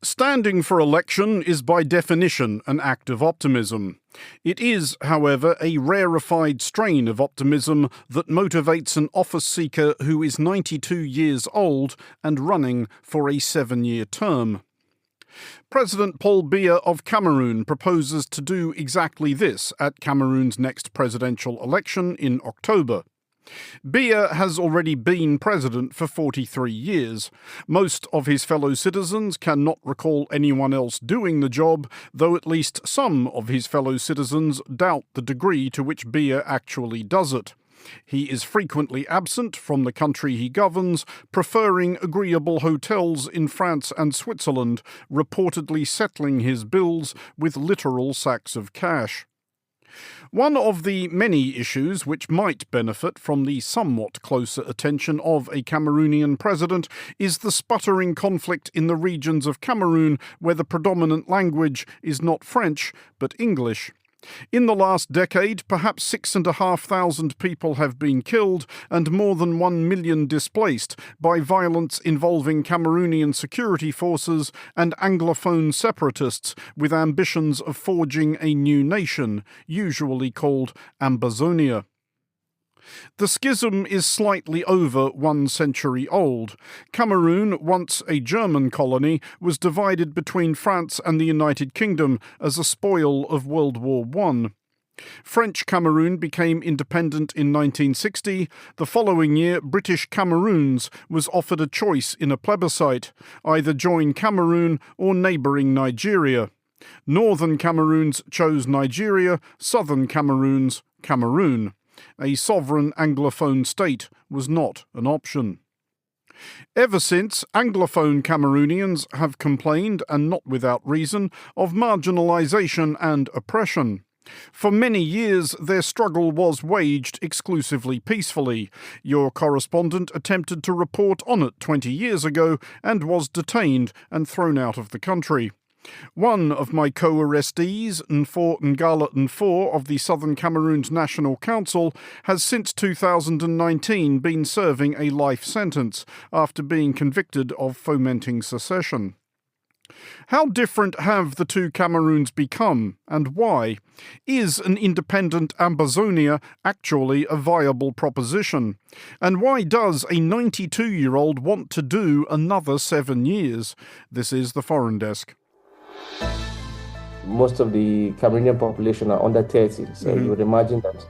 Standing for election is by definition an act of optimism. It is, however, a rarefied strain of optimism that motivates an office seeker who is 92 years old and running for a 7-year term. President Paul Biya of Cameroon proposes to do exactly this at Cameroon's next presidential election in October. Biya has already been president for 43 years. Most of his fellow citizens cannot recall anyone else doing the job, though at least some of his fellow citizens doubt the degree to which Biya actually does it. He is frequently absent from the country he governs, preferring agreeable hotels in France and Switzerland, reportedly settling his bills with literal sacks of cash. One of the many issues which might benefit from the somewhat closer attention of a Cameroonian president is the sputtering conflict in the regions of Cameroon where the predominant language is not French but English. In the last decade, perhaps 6,500 people have been killed and more than 1 million displaced by violence involving Cameroonian security forces and Anglophone separatists with ambitions of forging a new nation, usually called Ambazonia. The schism is slightly over 1 century old. Cameroon, once a German colony, was divided between France and the United Kingdom as a spoil of World War I. French Cameroon became independent in 1960. The following year, British Cameroons was offered a choice in a plebiscite, either join Cameroon or neighbouring Nigeria. Northern Cameroons chose Nigeria, southern Cameroons, Cameroon. A sovereign Anglophone state was not an option. Ever since, Anglophone Cameroonians have complained, and not without reason, of marginalisation and oppression. For many years, their struggle was waged exclusively peacefully. Your correspondent attempted to report on it 20 years ago and was detained and thrown out of the country. One of my co-arrestees, Nfor Ngala Nfor of the Southern Cameroon's National Council, has since 2019 been serving a life sentence after being convicted of fomenting secession. How different have the two Cameroons become, and why? Is an independent Ambazonia actually a viable proposition? And why does a 92-year-old want to do another 7 years? This is the Foreign Desk. Most of the Cameroonian population are under 30, so you would imagine that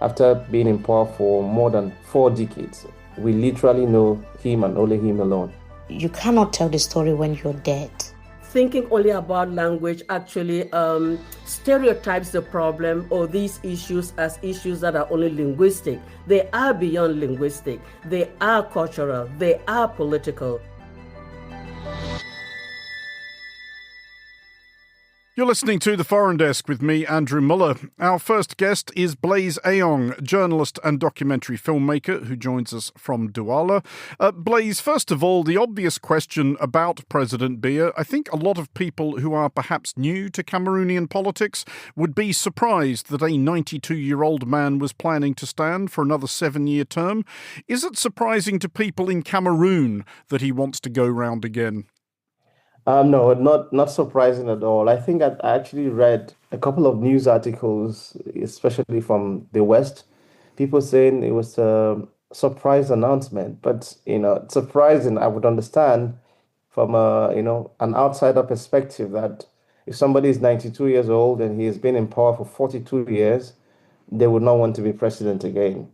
after being in power for more than 4 decades, we literally know him and only him alone. You cannot tell the story when you're dead. Thinking only about language actually stereotypes the problem or these issues as issues that are only linguistic. They are beyond linguistic. They are cultural. They are political. You're listening to The Foreign Desk with me, Andrew Muller. Our first guest is Blaise Ayong, journalist and documentary filmmaker who joins us from Douala. Blaise, first of all, the obvious question about President Biya. I think a lot of people who are perhaps new to Cameroonian politics would be surprised that a 92-year-old man was planning to stand for another 7-year term. Is it surprising to people in Cameroon that he wants to go round again? No, not surprising at all. I think I actually read a couple of news articles, especially from the West, people saying it was a surprise announcement. But, surprising, I would understand from, an outsider perspective that if somebody is 92 years old and he has been in power for 42 years, they would not want to be president again.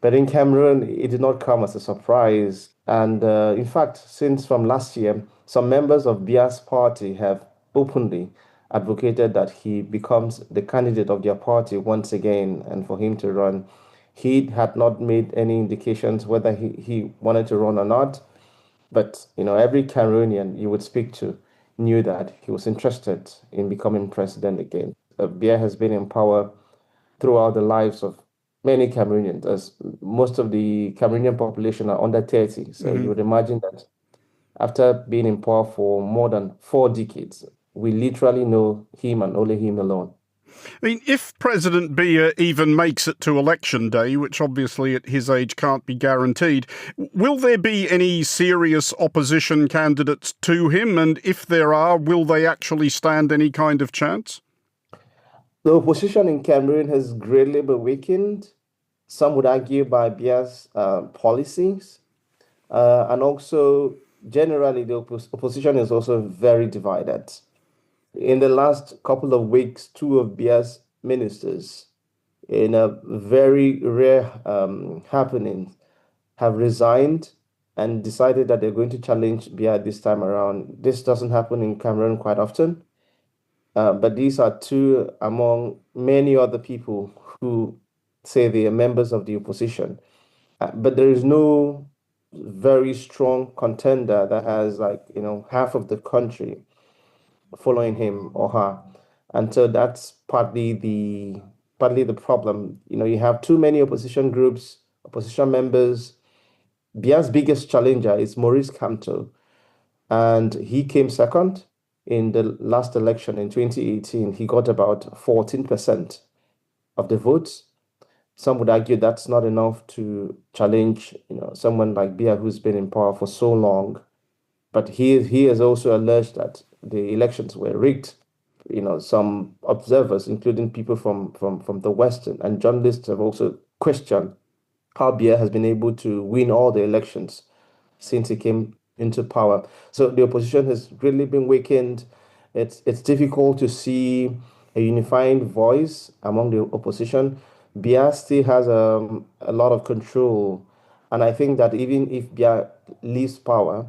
But in Cameroon, it did not come as a surprise. And in fact, since from last year, some members of Biya's party have openly advocated that he becomes the candidate of their party once again and for him to run. He had not made any indications whether he wanted to run or not. But, every Cameroonian you would speak to knew that he was interested in becoming president again. Biya has been in power throughout the lives of many Cameroonians, as most of the Cameroonian population are under 30. So you would imagine that after being in power for more than 4 decades, we literally know him and only him alone. I mean, if President Biya even makes it to election day, which obviously at his age can't be guaranteed, will there be any serious opposition candidates to him? And if there are, will they actually stand any kind of chance? The opposition in Cameroon has greatly been weakened. Some would argue by Biya's policies. And also, generally, the opposition is also very divided. In the last couple of weeks, two of Biya's ministers, in a very rare happening, have resigned and decided that they're going to challenge Biya this time around. This doesn't happen in Cameroon quite often, but these are two among many other people who say they are members of the opposition. But there is no very strong contender that has half of the country following him or her. And so that's partly the problem. You have too many opposition groups, opposition members. Biya's biggest challenger is Maurice Kamto, and he came second in the last election in 2018. He got about 14% of the votes. Some would argue that's not enough to challenge, someone like Biya who's been in power for so long. But he has also alleged that the elections were rigged. Some observers, including people from the West and journalists, have also questioned how Biya has been able to win all the elections since he came into power. So the opposition has really been weakened. It's difficult to see a unifying voice among the opposition. Biya still has a lot of control. And I think that even if Biya leaves power,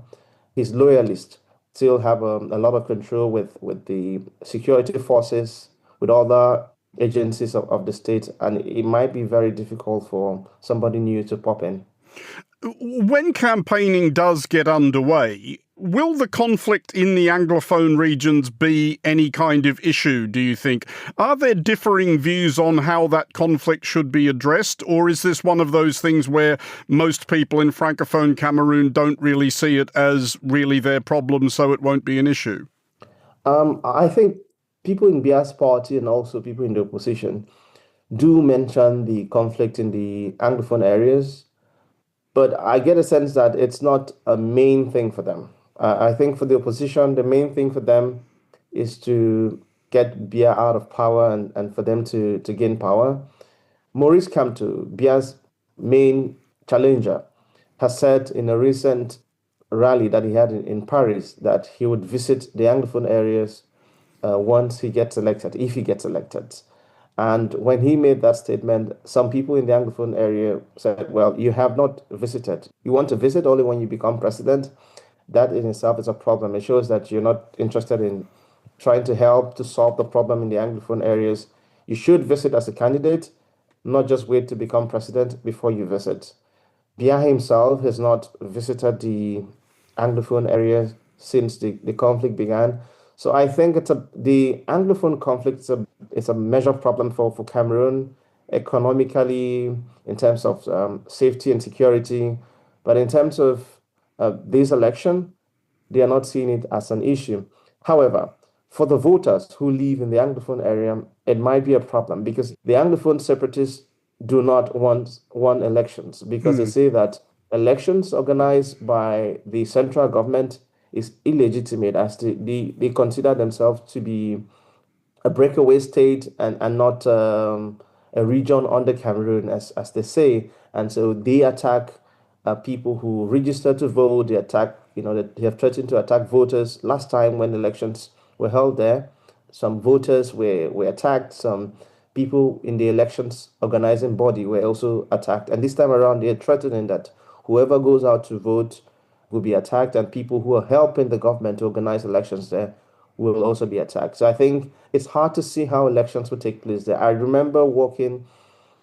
his loyalists still have a lot of control with the security forces, with other agencies of the state, and it might be very difficult for somebody new to pop in. When campaigning does get underway, will the conflict in the Anglophone regions be any kind of issue, do you think? Are there differing views on how that conflict should be addressed, or is this one of those things where most people in Francophone Cameroon don't really see it as really their problem, so it won't be an issue? I think people in Biya's party and also people in the opposition do mention the conflict in the Anglophone areas, but I get a sense that it's not a main thing for them. I think for the opposition, the main thing for them is to get Biya out of power and for them to gain power. Maurice Kamto, Biya's main challenger, has said in a recent rally that he had in Paris that he would visit the Anglophone areas once he gets elected, if he gets elected. And when he made that statement, some people in the Anglophone area said, well, you have not visited. You want to visit only when you become president? That in itself is a problem. It shows that you're not interested in trying to help to solve the problem in the Anglophone areas. You should visit as a candidate, not just wait to become president before you visit. Biya himself has not visited the Anglophone area since the conflict began. So I think the Anglophone conflict is a major problem for Cameroon economically, in terms of safety and security. But in terms of this election, they are not seeing it as an issue. However, for the voters who live in the Anglophone area, it might be a problem because the Anglophone separatists do not want elections because they say that elections organized by the central government is illegitimate, as they consider themselves to be a breakaway state and not a region under Cameroon, as they say. And so they attack people who register to vote. They attack, they have threatened to attack voters. Last time when elections were held there, some voters were attacked. Some people in the elections organizing body were also attacked. And this time around, they're threatening that whoever goes out to vote will be attacked, and people who are helping the government to organize elections there will also be attacked. So I think it's hard to see how elections will take place there. I remember working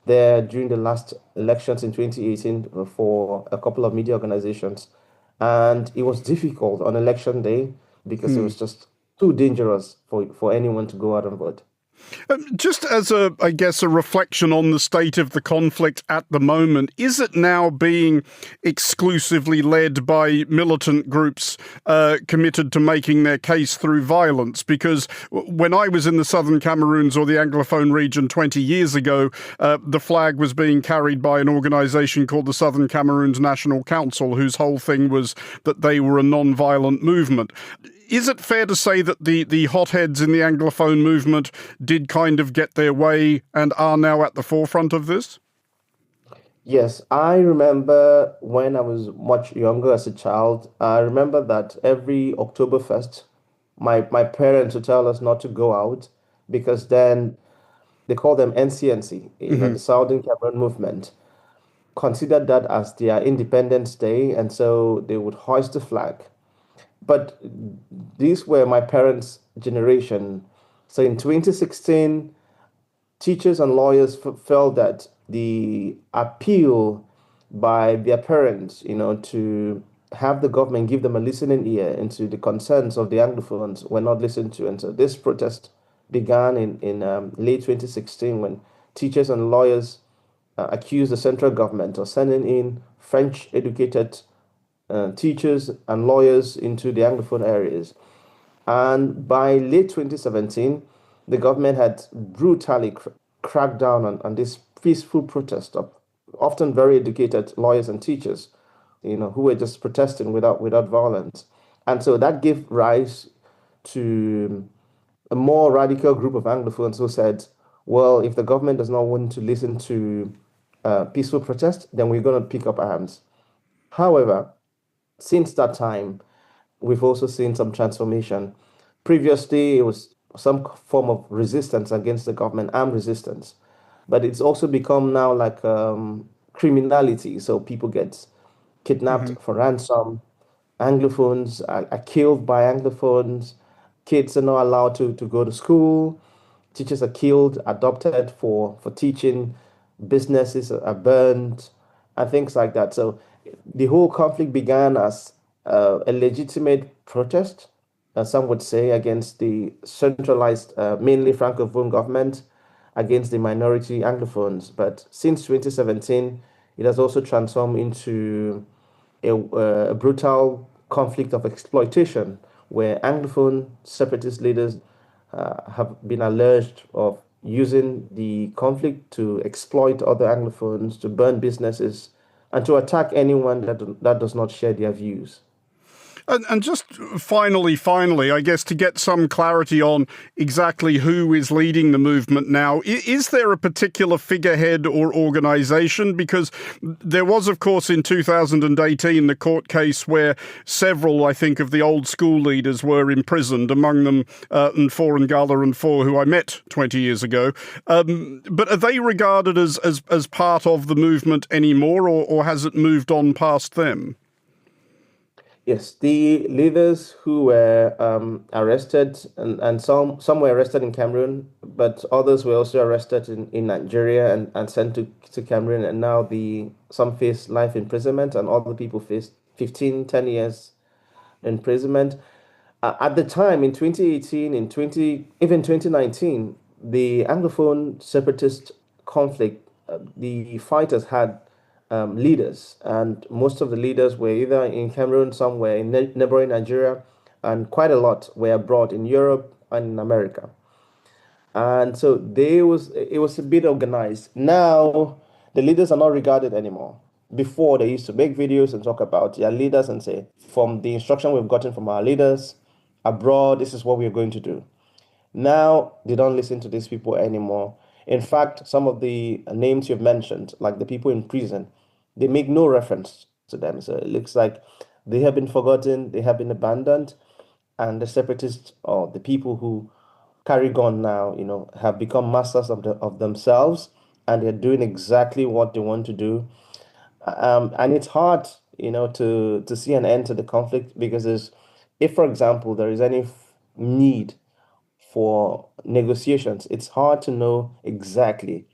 there during the last elections in 2018 for a couple of media organizations, and it was difficult on election day because it was just too dangerous for anyone to go out and vote. Just as I guess, a reflection on the state of the conflict at the moment, is it now being exclusively led by militant groups committed to making their case through violence? Because when I was in the southern Cameroons or the Anglophone region 20 years ago, the flag was being carried by an organisation called the Southern Cameroons National Council, whose whole thing was that they were a non-violent movement. Is it fair to say that the hotheads in the Anglophone movement did kind of get their way and are now at the forefront of this? Yes, I remember when I was much younger as a child, I remember that every Oktoberfest, my parents would tell us not to go out because then they call them NCNC, the Southern Cameroon Movement, considered that as their Independence Day, and so they would hoist the flag. But these were my parents' generation. So in 2016, teachers and lawyers felt that the appeal by their parents, to have the government give them a listening ear into the concerns of the Anglophones were not listened to. And so this protest began in late 2016 when teachers and lawyers accused the central government of sending in French-educated teachers and lawyers into the Anglophone areas. And by late 2017, the government had brutally cracked down on this peaceful protest of often very educated lawyers and teachers, who were just protesting without violence. And so that gave rise to a more radical group of Anglophones who said, well, if the government does not want to listen to peaceful protest, then we're going to pick up arms. However, since that time, we've also seen some transformation. Previously, it was some form of resistance against the government, armed resistance. But it's also become now like criminality. So people get kidnapped for ransom. Anglophones are killed by Anglophones. Kids are not allowed to go to school. Teachers are killed, adopted for teaching. Businesses are burned and things like that. So the whole conflict began as a legitimate protest, some would say, against the centralized, mainly Francophone government, against the minority Anglophones. But since 2017, it has also transformed into a brutal conflict of exploitation, where Anglophone separatist leaders have been alleged of using the conflict to exploit other Anglophones, to burn businesses, and to attack anyone that does not share their views. And just finally, I guess, to get some clarity on exactly who is leading the movement now, is there a particular figurehead or organisation? Because there was, of course, in 2018, the court case where several, I think, of the old school leaders were imprisoned, among them Nfor Ngala and Nfor, who I met 20 years ago. But are they regarded as part of the movement anymore, or has it moved on past them? Yes, the leaders who were arrested, and some were arrested in Cameroon, but others were also arrested in Nigeria and sent to Cameroon. And now some face life imprisonment, and other people face 10 years imprisonment. At the time, in 2018, even 2019, the Anglophone separatist conflict, the fighters had leaders, and most of the leaders were either in Cameroon, some were in neighboring Nigeria, and quite a lot were abroad in Europe and in America. And so it was a bit organized. Now, the leaders are not regarded anymore. Before, they used to make videos and talk about their leaders and say, from the instruction we've gotten from our leaders abroad, this is what we're going to do. Now, they don't listen to these people anymore. In fact, some of the names you've mentioned, like the people in prison, they make no reference to them. So it looks like they have been forgotten, they have been abandoned, and the separatists, or the people who carry gun now, have become masters of themselves, and they're doing exactly what they want to do. And it's hard, to see an end to the conflict, because if, for example, there is any need for negotiations, it's hard to know exactly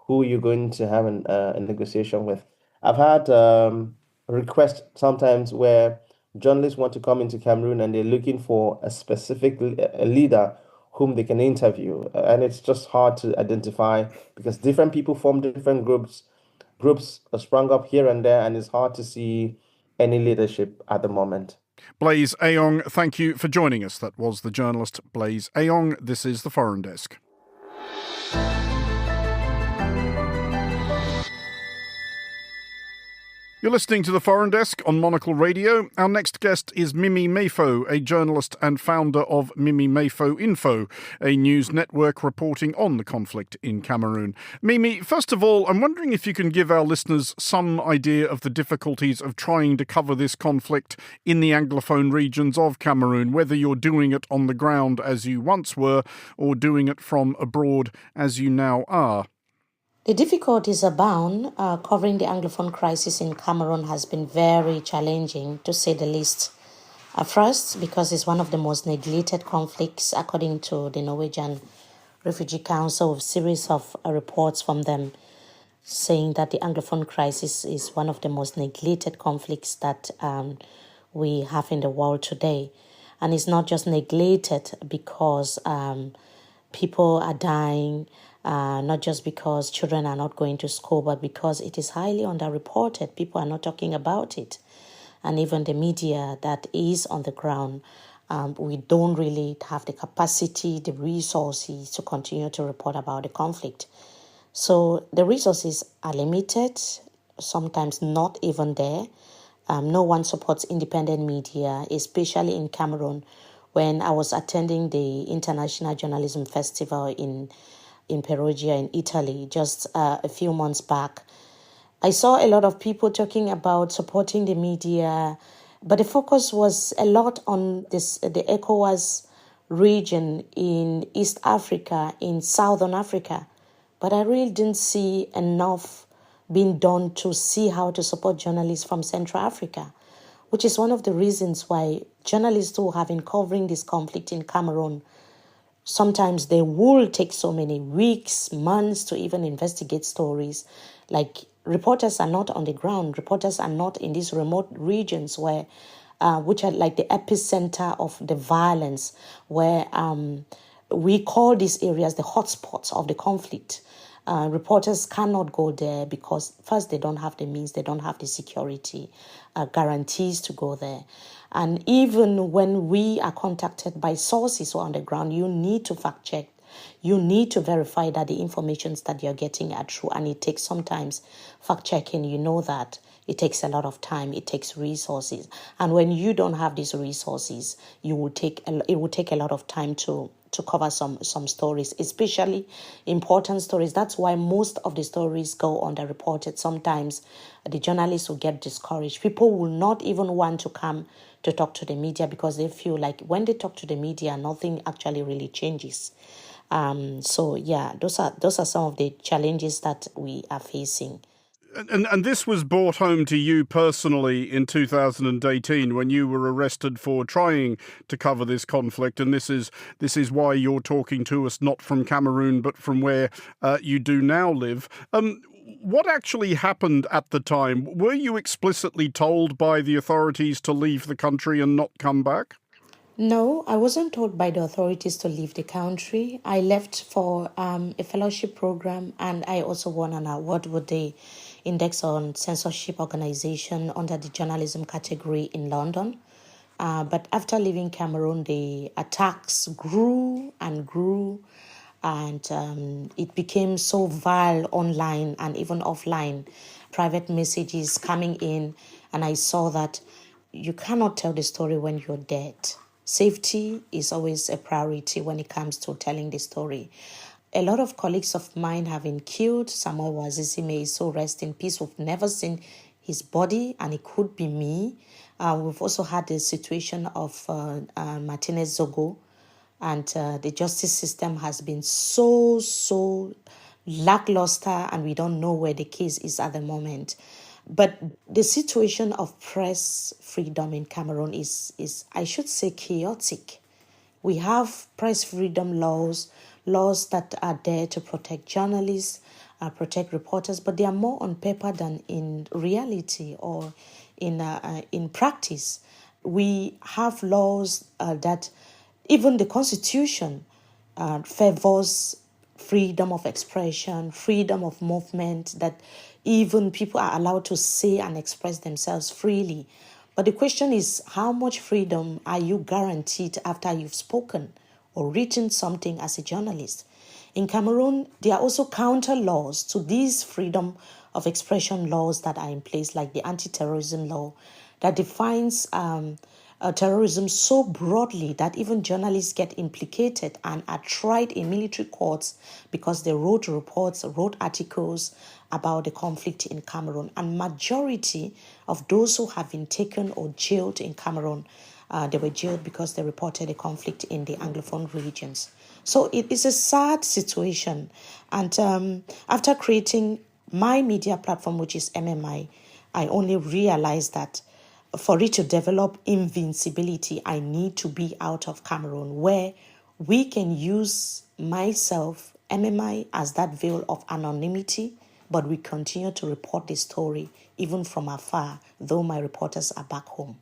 who you're going to have a negotiation with. I've had requests sometimes where journalists want to come into Cameroon and they're looking for a specific leader whom they can interview. And it's just hard to identify because different people form different groups. Groups are sprung up here and there, and it's hard to see any leadership at the moment. Blaise Ayong, thank you for joining us. That was the journalist Blaise Ayong. This is the Foreign Desk. You're listening to the Foreign Desk on Monocle Radio. Our next guest is Mimi Mayfo, a journalist and founder of Mimi Mayfo Info, a news network reporting on the conflict in Cameroon. Mimi, first of all, I'm wondering if you can give our listeners some idea of the difficulties of trying to cover this conflict in the Anglophone regions of Cameroon, whether you're doing it on the ground as you once were or doing it from abroad as you now are. The difficulties abound. Covering the Anglophone crisis in Cameroon has been very challenging, to say the least. First, because it's one of the most neglected conflicts, according to the Norwegian Refugee Council, a series of reports from them saying that the Anglophone crisis is one of the most neglected conflicts that we have in the world today. And it's not just neglected because people are dying, not just because children are not going to school, but because it is highly underreported. People are not talking about it. And even the media that is on the ground, we don't really have the capacity, the resources to continue to report about the conflict. So the resources are limited, sometimes not even there. No one supports independent media, especially in Cameroon. When I was attending the International Journalism Festival in Perugia in Italy just a few months back, I saw a lot of people talking about supporting the media, but the focus was a lot on the ECOWAS region in East Africa, in Southern Africa. But I really didn't see enough being done to see how to support journalists from Central Africa, which is one of the reasons why journalists who have been covering this conflict in Cameroon, sometimes they will take so many weeks, months to even investigate stories. Like, reporters are not on the ground. Reporters are not in these remote regions where, which are like the epicenter of the violence, where we call these areas the hotspots of the conflict. Reporters cannot go there because first they don't have the means, they don't have the security guarantees to go there. And even when we are contacted by sources who are on the ground, you need to fact check. You need to verify that the information that you're getting are true. And it takes sometimes fact checking. You know that it takes a lot of time. It takes resources. And when you don't have these resources, it will take a lot of time to cover some stories, especially important stories. That's why most of the stories go underreported. Sometimes the journalists will get discouraged. People will not even want to come to talk to the media because they feel like when they talk to the media, nothing actually really changes. So yeah, those are some of the challenges that we are facing. And this was brought home to you personally in 2018 when you were arrested for trying to cover this conflict. And this is why you're talking to us not from Cameroon, but from where you do now live. What actually happened at the time? Were you explicitly told by the authorities to leave the country and not come back? No, I wasn't told by the authorities to leave the country. I left for a fellowship program, and I also won an award with the Index on Censorship Organization under the journalism category in London. But after leaving Cameroon, the attacks grew and grew, and it became so vile online and even offline. Private messages coming in, and I saw that you cannot tell the story when you're dead. Safety is always a priority when it comes to telling the story. A lot of colleagues of mine have been killed. Samuel Wazisi, may so rest in peace. We've never seen his body, and it could be me. We've also had the situation of Martinez Zogo, and the justice system has been so lackluster, and we don't know where the case is at the moment. But the situation of press freedom in Cameroon is I should say, chaotic. We have press freedom laws that are there to protect journalists, protect reporters, but they are more on paper than in reality or in practice. We have laws that even the Constitution favors freedom of expression, freedom of movement, that even people are allowed to say and express themselves freely. But the question is, how much freedom are you guaranteed after you've spoken or written something as a journalist? In Cameroon, there are also counter laws to these freedom of expression laws that are in place, like the anti-terrorism law that defines terrorism so broadly that even journalists get implicated and are tried in military courts because they wrote reports, wrote articles about the conflict in Cameroon. And majority of those who have been taken or jailed in Cameroon, they were jailed because they reported a conflict in the Anglophone regions. So it is a sad situation. And after creating my media platform, which is MMI, I only realized that for it to develop invincibility, I need to be out of Cameroon, where we can use myself, MMI, as that veil of anonymity, but we continue to report the story even from afar, though my reporters are back home.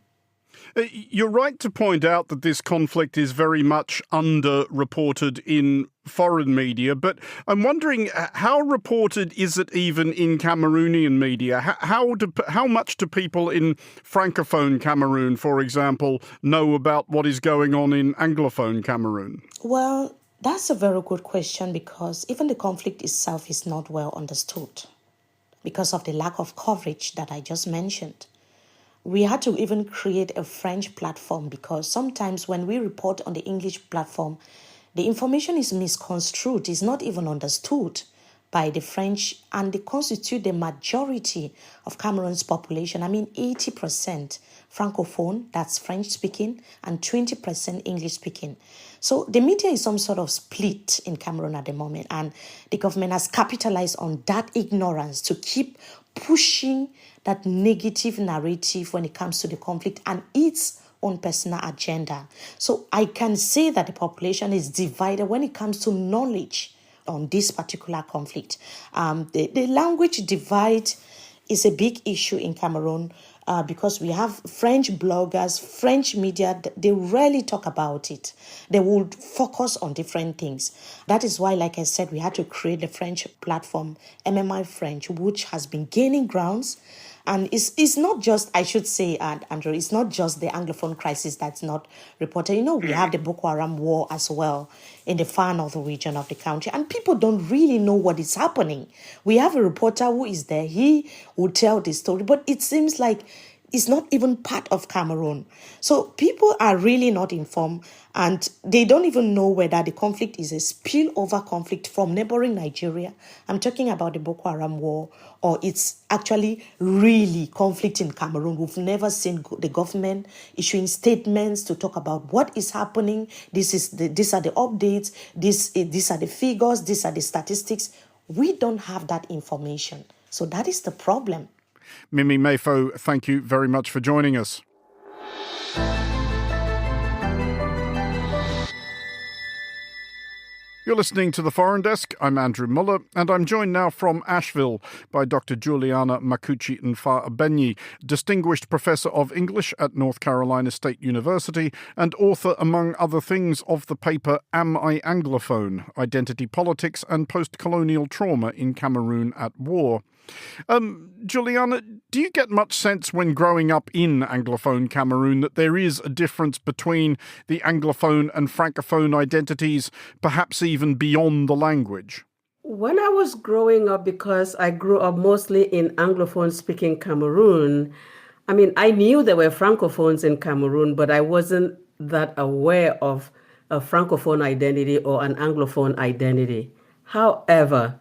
You're right to point out that this conflict is very much underreported in foreign media, but I'm wondering, how reported is it even in Cameroonian media? How much do people in Francophone Cameroon, for example, know about what is going on in Anglophone Cameroon? Well, that's a very good question, because even the conflict itself is not well understood because of the lack of coverage that I just mentioned. We had to even create a French platform because sometimes when we report on the English platform, the information is misconstrued, is not even understood by the French, and they constitute the majority of Cameroon's population. 80% Francophone, that's French speaking, and 20% English speaking. So the media is some sort of split in Cameroon at the moment, and the government has capitalized on that ignorance to keep pushing that negative narrative when it comes to the conflict and its own personal agenda. So I can say that the population is divided when it comes to knowledge on this particular conflict. The language divide is a big issue in Cameroon because we have French bloggers, French media, they rarely talk about it. They would focus on different things. That is why, like I said, we had to create the French platform, MMI French, which has been gaining grounds. And it's not just, I should say, Andrew, it's not just the Anglophone crisis that's not reported. We have the Boko Haram war as well in the far northern region of the country. And people don't really know what is happening. We have a reporter who is there. He will tell the story, but it seems like it's not even part of Cameroon. So people are really not informed, and they don't even know whether the conflict is a spillover conflict from neighboring Nigeria. I'm talking about the Boko Haram war, or it's actually really conflict in Cameroon. We've never seen the government issuing statements to talk about what is happening. These are the updates. These are the figures. These are the statistics. We don't have that information. So that is the problem. Mimi Mayfo, thank you very much for joining us. You're listening to The Foreign Desk. I'm Andrew Muller, and I'm joined now from Asheville by Dr. Juliana Makuchi Nfa-Abenyi, Distinguished Professor of English at North Carolina State University and author, among other things, of the paper Am I Anglophone? Identity Politics and Post-Colonial Trauma in Cameroon at War. Juliana, do you get much sense when growing up in Anglophone Cameroon that there is a difference between the Anglophone and Francophone identities, perhaps even beyond the language? When I was growing up, because I grew up mostly in Anglophone-speaking Cameroon, I knew there were Francophones in Cameroon, but I wasn't that aware of a Francophone identity or an Anglophone identity. However,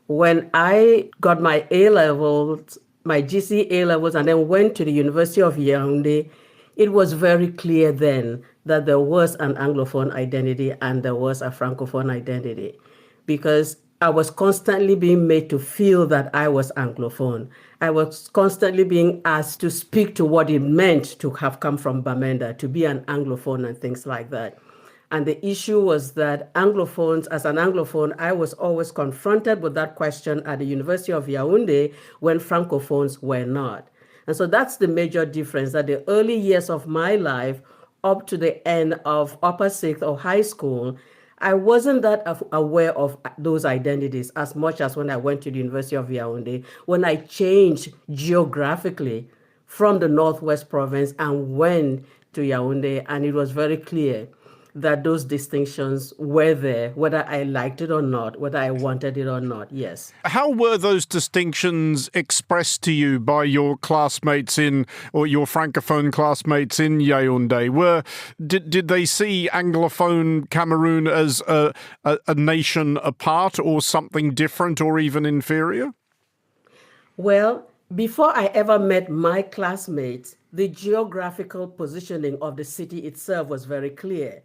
when I got my A-levels, my GC A-levels, and then went to the University of Yaoundé, it was very clear then that there was an Anglophone identity and there was a Francophone identity, because I was constantly being made to feel that I was Anglophone. I was constantly being asked to speak to what it meant to have come from Bamenda, to be an Anglophone and things like that. And the issue was that Anglophones, as an Anglophone, I was always confronted with that question at the University of Yaoundé when Francophones were not. And so that's the major difference, that the early years of my life, up to the end of upper sixth or high school, I wasn't that aware of those identities as much as when I went to the University of Yaoundé, when I changed geographically from the Northwest province and went to Yaoundé, and it was very clear that those distinctions were there, whether I liked it or not, whether I wanted it or not, yes. How were those distinctions expressed to you by your classmates or your Francophone classmates in Yaoundé? Did they see Anglophone Cameroon as a nation apart or something different or even inferior? Well, before I ever met my classmates, the geographical positioning of the city itself was very clear.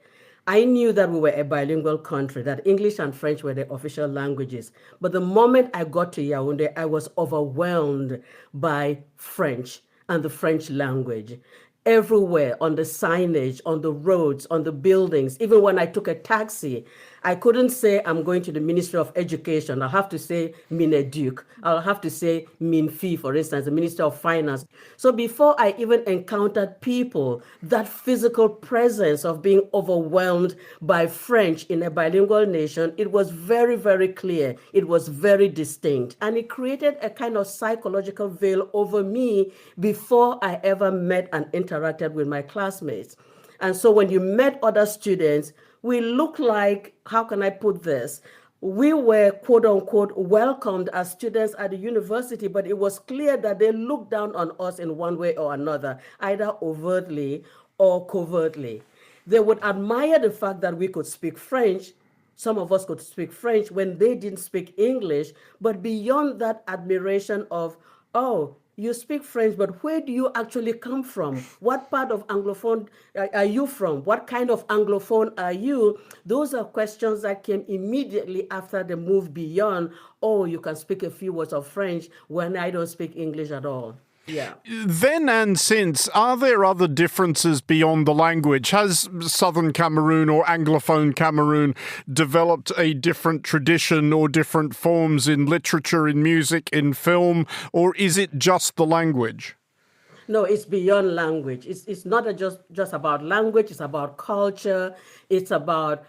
I knew that we were a bilingual country, that English and French were the official languages. But the moment I got to Yaoundé, I was overwhelmed by French and the French language. Everywhere, on the signage, on the roads, on the buildings, even when I took a taxi, I couldn't say I'm going to the Ministry of Education. I'll have to say Mineduc. I'll have to say Minfi, for instance, the Minister of Finance. So before I even encountered people, that physical presence of being overwhelmed by French in a bilingual nation, it was very, very clear. It was very distinct. And it created a kind of psychological veil over me before I ever met and interacted with my classmates. And so when you met other students, we look like, how can I put this? We were, quote unquote, welcomed as students at the university, but it was clear that they looked down on us in one way or another, either overtly or covertly. They would admire the fact that we could speak French. Some of us could speak French when they didn't speak English, but beyond that admiration of, oh, you speak French, but where do you actually come from? What part of Anglophone are you from? What kind of Anglophone are you? Those are questions that came immediately after the move beyond, oh, you can speak a few words of French when I don't speak English at all. Yeah. Then and since, are there other differences beyond the language? Has Southern Cameroon or Anglophone Cameroon developed a different tradition or different forms in literature, in music, in film, or is it just the language? No, it's beyond language. It's not just about language. It's about culture. It's about,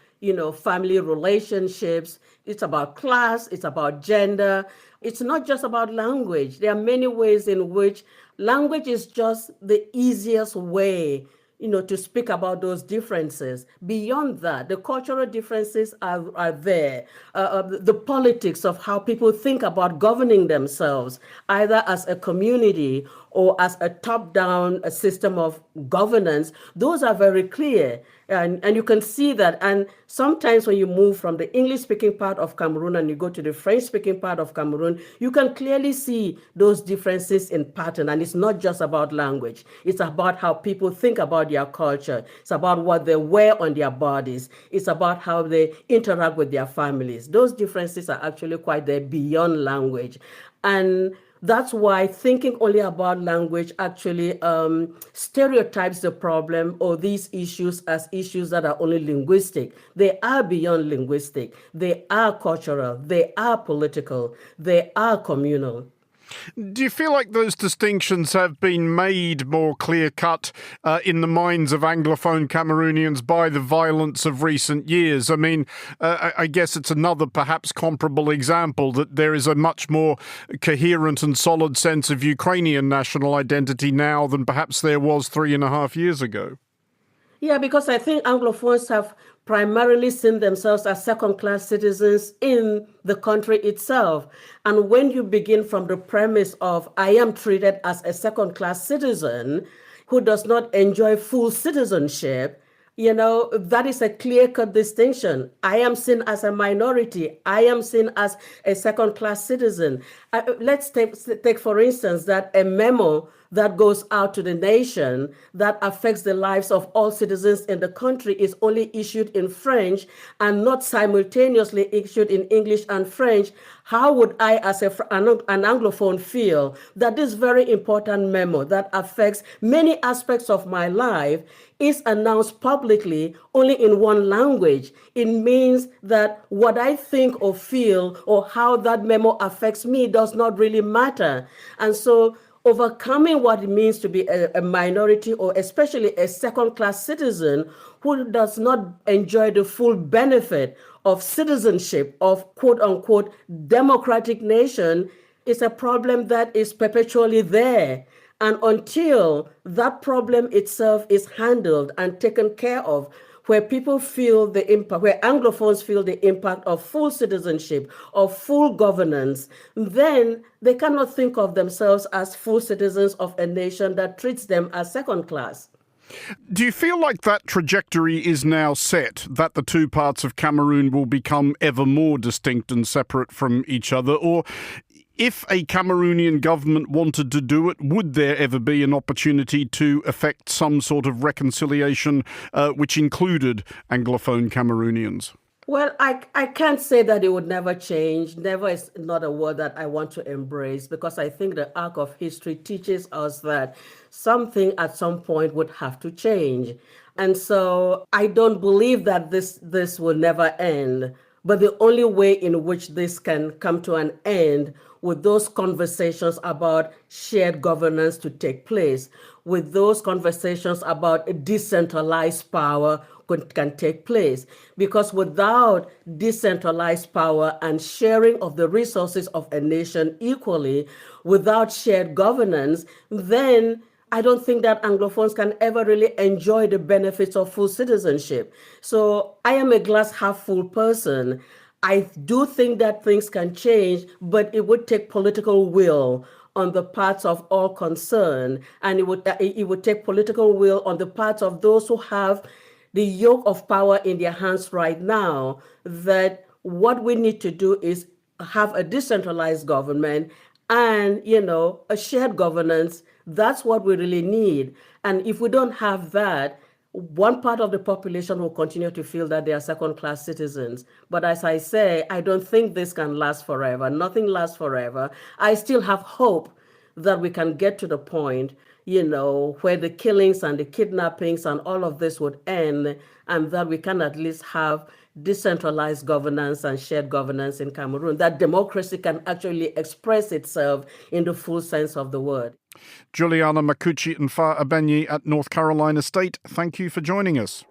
family relationships. It's about class. It's about gender. It's not just about language. There are many ways in which language is just the easiest way, to speak about those differences. Beyond that, the cultural differences are there. The politics of how people think about governing themselves, either as a community or as a top-down system of governance, those are very clear. And you can see that. And sometimes when you move from the English-speaking part of Cameroon and you go to the French-speaking part of Cameroon, you can clearly see those differences in pattern. And it's not just about language. It's about how people think about their culture. It's about what they wear on their bodies. It's about how they interact with their families. Those differences are actually quite there beyond language. And that's why thinking only about language actually stereotypes the problem or these issues as issues that are only linguistic. They are beyond linguistic. They are cultural. They are political. They are communal. Do you feel like those distinctions have been made more clear-cut in the minds of Anglophone Cameroonians by the violence of recent years? I mean, I guess it's another perhaps comparable example that there is a much more coherent and solid sense of Ukrainian national identity now than perhaps there was 3.5 years ago. Yeah, because I think Anglophones have primarily seen themselves as second-class citizens in the country itself. And when you begin from the premise of, I am treated as a second-class citizen who does not enjoy full citizenship, that is a clear-cut distinction. I am seen as a minority. I am seen as a second-class citizen. Let's take, for instance, that a memo that goes out to the nation that affects the lives of all citizens in the country is only issued in French and not simultaneously issued in English and French. How would I, as an Anglophone, feel that this very important memo that affects many aspects of my life is announced publicly only in one language? It means that what I think or feel or how that memo affects me does not really matter. And so overcoming what it means to be a minority or especially a second-class citizen who does not enjoy the full benefit of citizenship, of quote unquote democratic nation, is a problem that is perpetually there. And until that problem itself is handled and taken care of, where people feel the impact, where Anglophones feel the impact of full citizenship, of full governance, then they cannot think of themselves as full citizens of a nation that treats them as second class. Do you feel like that trajectory is now set, that the two parts of Cameroon will become ever more distinct and separate from each other? Or if a Cameroonian government wanted to do it, would there ever be an opportunity to effect some sort of reconciliation which included Anglophone Cameroonians? Well, I can't say that it would never change. Never is not a word that I want to embrace, because I think the arc of history teaches us that something at some point would have to change. And so I don't believe that this will never end. But the only way in which this can come to an end, with those conversations about shared governance to take place, with those conversations about decentralized power can take place. Because without decentralized power and sharing of the resources of a nation equally, without shared governance, then I don't think that Anglophones can ever really enjoy the benefits of full citizenship. So I am a glass half full person. I do think that things can change, but it would take political will on the parts of all concerned. And it would take political will on the parts of those who have the yoke of power in their hands right now, that what we need to do is have a decentralized government and, a shared governance. That's what we really need. And if we don't have that, one part of the population will continue to feel that they are second-class citizens. But as I say, I don't think this can last forever. Nothing lasts forever. I still have hope that we can get to the point, where the killings and the kidnappings and all of this would end, and that we can at least have decentralized governance and shared governance in Cameroon, that democracy can actually express itself in the full sense of the word. Juliana Makuchi and Fa Abenyi at North Carolina State, thank you for joining us.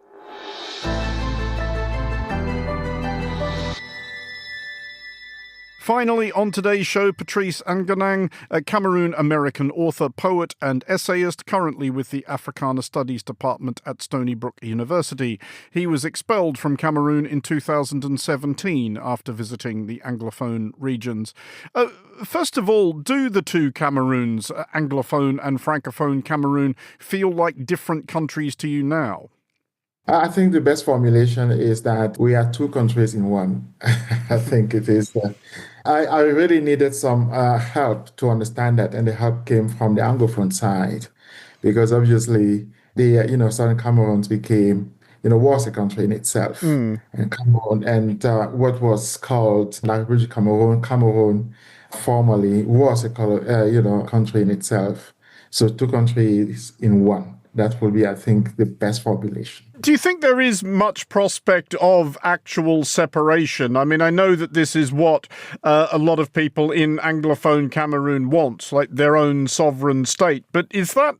Finally, on today's show, Patrice Nganang, a Cameroon-American author, poet and essayist, currently with the Africana Studies Department at Stony Brook University. He was expelled from Cameroon in 2017 after visiting the Anglophone regions. First of all, do the two Cameroons, Anglophone and Francophone Cameroon, feel like different countries to you now? I think the best formulation is that we are two countries in one. I think it is. I really needed some help to understand that, and the help came from the Anglophone side, because obviously the Southern Cameroon became was a country in itself, and Cameroon and what was called La République Cameroon formerly was a country in itself. So two countries in one. That will be, I think, the best formulation. Do you think there is much prospect of actual separation? I mean, I know that this is what a lot of people in Anglophone Cameroon want, like their own sovereign state. But is that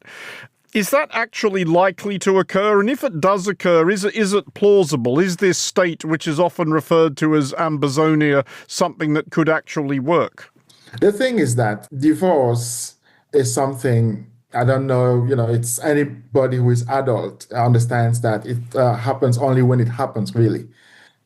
actually likely to occur? And if it does occur, is it plausible? Is this state, which is often referred to as Ambazonia, something that could actually work? The thing is that divorce is something, I don't know, it's anybody who is adult understands that it happens only when it happens, really.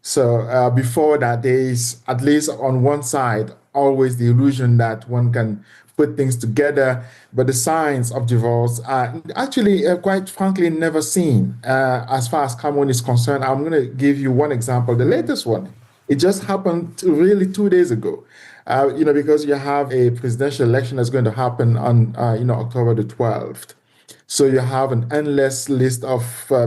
So before that, there is, at least on one side, always the illusion that one can put things together, but the signs of divorce are actually, quite frankly, never seen. As far as Cameroon is concerned, I'm going to give you one example, the latest one. It just happened really 2 days ago. Because you have a presidential election that's going to happen on, October the 12th. So you have an endless list of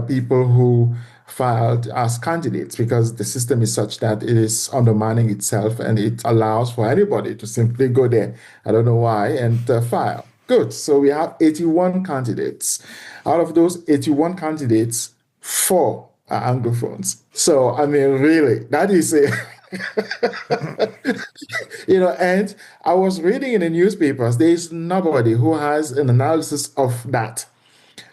people who filed as candidates, because the system is such that it is undermining itself and it allows for anybody to simply go there, I don't know why, and file. Good. So we have 81 candidates. Out of those 81 candidates, 4 are Anglophones. So, I mean, really, that is a... and I was reading in the newspapers, there is nobody who has an analysis of that.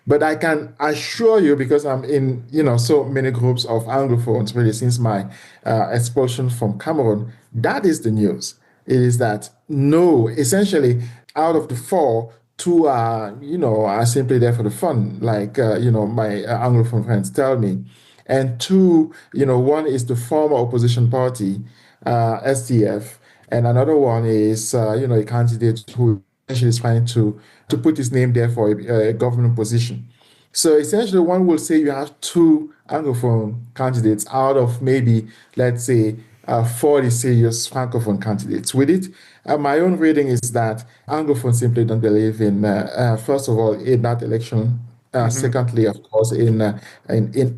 But I can assure you, because I'm in, so many groups of Anglophones really since my expulsion from Cameroon, that is the news. It is that no, essentially, out of the four, two are simply there for the fun, like my Anglophone friends tell me, and two, one is the former opposition party, SDF, and another one is a candidate who essentially is trying to put his name there for a government position. So essentially, one will say you have two Anglophone candidates out of maybe, let's say, 40 serious Francophone candidates. With it, my own reading is that Anglophones simply don't believe in, first of all, in that election. Secondly, of course, in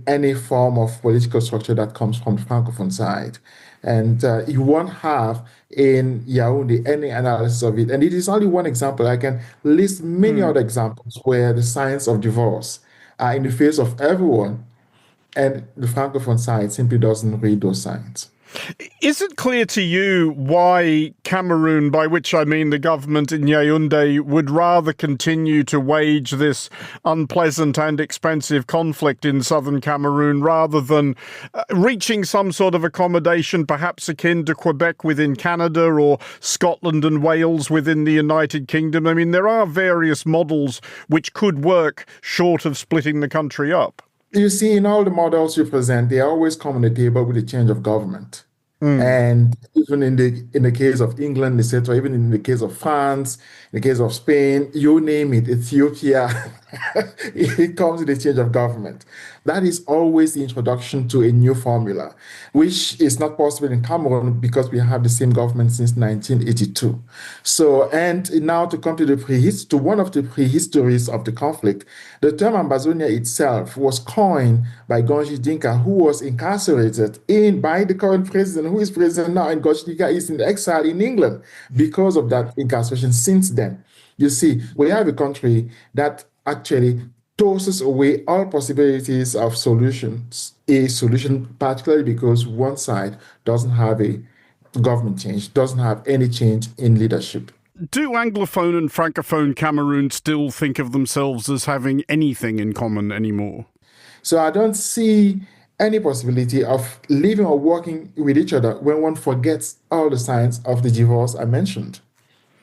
any form of political structure that comes from the Francophone side. And you won't have in Yaoundé any analysis of it. And it is only one example. I can list many other examples where the signs of divorce are in the face of everyone, and the Francophone side simply doesn't read those signs. Is it clear to you why Cameroon, by which I mean the government in Yaoundé, would rather continue to wage this unpleasant and expensive conflict in southern Cameroon rather than reaching some sort of accommodation, perhaps akin to Quebec within Canada or Scotland and Wales within the United Kingdom? I mean, there are various models which could work short of splitting the country up. You see, in all the models you present, they always come on the table with a change of government. And even in the case of England, etc., even in the case of France, in the case of Spain, you name it, Ethiopia, it comes with a change of government. That is always the introduction to a new formula, which is not possible in Cameroon because we have the same government since 1982. So, and now to come to one of the prehistories of the conflict, the term Ambazonia itself was coined by Gonji Dinka, who was incarcerated by the current president, who is president now, and Gonji Dinka is in exile in England because of that incarceration since then. You see, we have a country that actually tosses away all possibilities of a solution, particularly because one side doesn't have a government change, doesn't have any change in leadership. Do Anglophone and Francophone Cameroon still think of themselves as having anything in common anymore? So I don't see any possibility of living or working with each other when one forgets all the signs of the divorce I mentioned.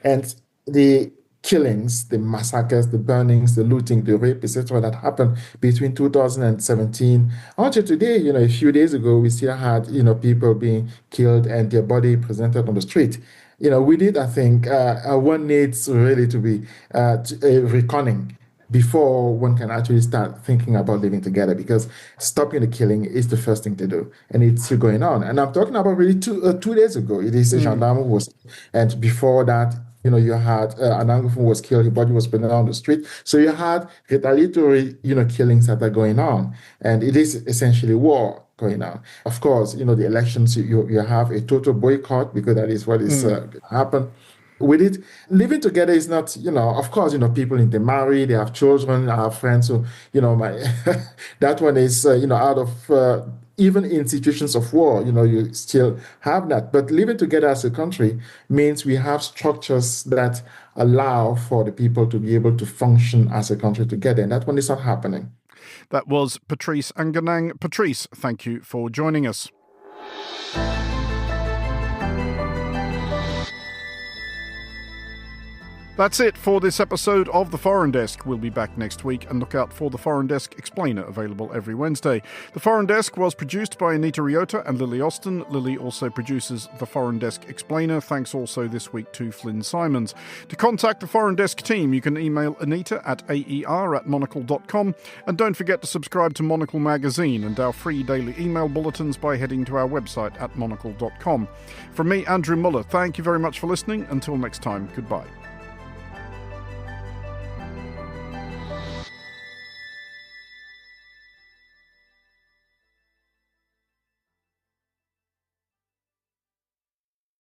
And the killings, the massacres, the burnings, the looting, the rape, etc., that happened between 2017 until today. A few days ago, we still had, people being killed and their body presented on the street. With it, I think one needs really to be reckoning before one can actually start thinking about living together, because stopping the killing is the first thing to do, and it's still going on. And I'm talking about really 2 days ago. It is a gendarme who was, and before that, you had an Anglophone was killed, his body was put on the street. So you had retaliatory, killings that are going on. And it is essentially war going on. Of course, the elections, you have a total boycott because that is what is happened. With it, living together is not, of course, people they marry, they have children, I have friends who, that one is, out of, even in situations of war, you still have that. But living together as a country means we have structures that allow for the people to be able to function as a country together. And that one is not happening. That was Patrice Anganang. Patrice, thank you for joining us. That's it for this episode of The Foreign Desk. We'll be back next week, and look out for The Foreign Desk Explainer, available every Wednesday. The Foreign Desk was produced by Anita Riota and Lily Austin. Lily also produces The Foreign Desk Explainer. Thanks also this week to Flynn Simons. To contact the Foreign Desk team, you can email Anita at aer@monocle.com. And don't forget to subscribe to Monocle magazine and our free daily email bulletins by heading to our website at monocle.com. From me, Andrew Muller, thank you very much for listening. Until next time, goodbye.